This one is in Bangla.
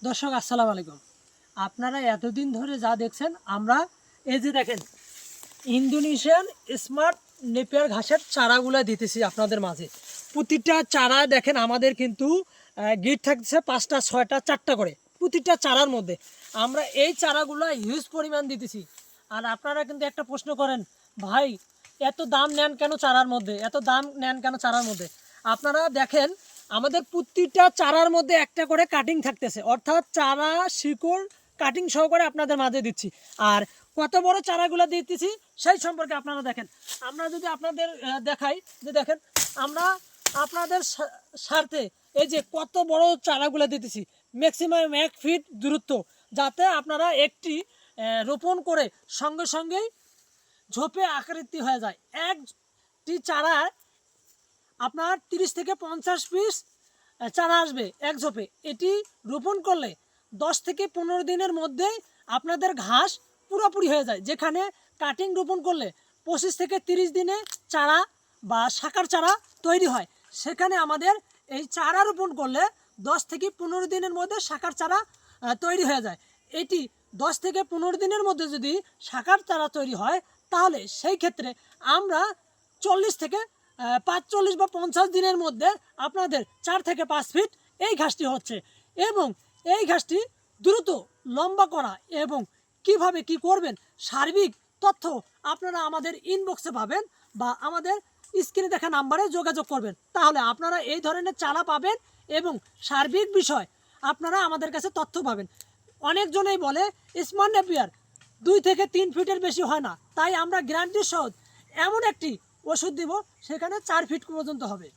দর্শক আসসালামু আলাইকুম। আপনারা এতদিন ধরে যা দেখছেন, আমরা এই যে দেখেন ইন্দোনেশিয়ান স্মার্ট নেপিয়ার ঘাসের চারাগুলো দিতেছি আপনাদের মাঝে। প্রতিটা চারা দেখেন আমাদের কিন্তু গিট থাকছে 5টা 6টা 4টা করে প্রতিটা চারার মধ্যে। আমরা এই চারাগুলো হিউজ পরিমাণ দিতেছি। আর আপনারা কিন্তু একটা প্রশ্ন করেন, ভাই এত দাম নেন কেন চারার মধ্যে, এত দাম নেন কেন চারার মধ্যে? আপনারা দেখেন আমাদের প্রতিটা চারার মধ্যে একটা করে কাটিং থাকতেছে, অর্থাৎ চারা শিকড় কাটিং সহকারে আপনাদের মাঝে দিচ্ছি। আর কত বড় চারাগুলো দিতেছি সেই সম্পর্কে আপনারা দেখেন। আমরা যদি আপনাদের দেখাই, যে দেখেন আমরা আপনাদের স্বার্থে এই যে কত বড় চারাগুলো দিতেছি, ম্যাক্সিমাম 1 ফিট দূরত্ব, যাতে আপনারা একটি রোপণ করে সঙ্গে সঙ্গেই ঝোপে আকৃতি হয়ে যায়। একটি চারা আপনার 30 থেকে 50 পিস চারা আসবে এক ঝোপে। এটি রোপণ করলে 10 থেকে 15 দিনের মধ্যেই আপনাদের ঘাস পুরোপুরি হয়ে যায়। যেখানে কাটিং রোপণ করলে 25 থেকে 30 দিনে চারা বা শাখার চারা তৈরি হয়, সেখানে আমাদের এই চারা রোপণ করলে 10 থেকে 15 দিনের মধ্যে শাখার চারা তৈরি হয়ে যায়। এটি 10 থেকে 15 দিনের মধ্যে যদি শাখার চারা তৈরি হয়, তাহলে সেই ক্ষেত্রে আমরা 40 থেকে 45 বা 50 দিনের মধ্যে আপনাদের 4 থেকে 5 ফিট এই ঘাসটি হচ্ছে। এবং এই ঘাসটি দ্রুত লম্বা করা এবং কিভাবে কি করবেন সার্বিক তথ্য আপনারা আমাদের ইনবক্সে পাবেন বা আমাদের স্ক্রিনে দেখা নাম্বারে যোগাযোগ করবেন। তাহলে আপনারা এই ধরনের চারা পাবেন এবং সার্বিক বিষয় আপনারা আমাদের কাছে তথ্য পাবেন। অনেকজনেই বলে স্মার্ট নেপিয়ার 2 থেকে 3 ফিটের বেশি হয় না, তাই আমরা গ্যারান্টি সহ এমন একটি ওষুধ দিব সেখানে 4 ফিট পর্যন্ত হবে।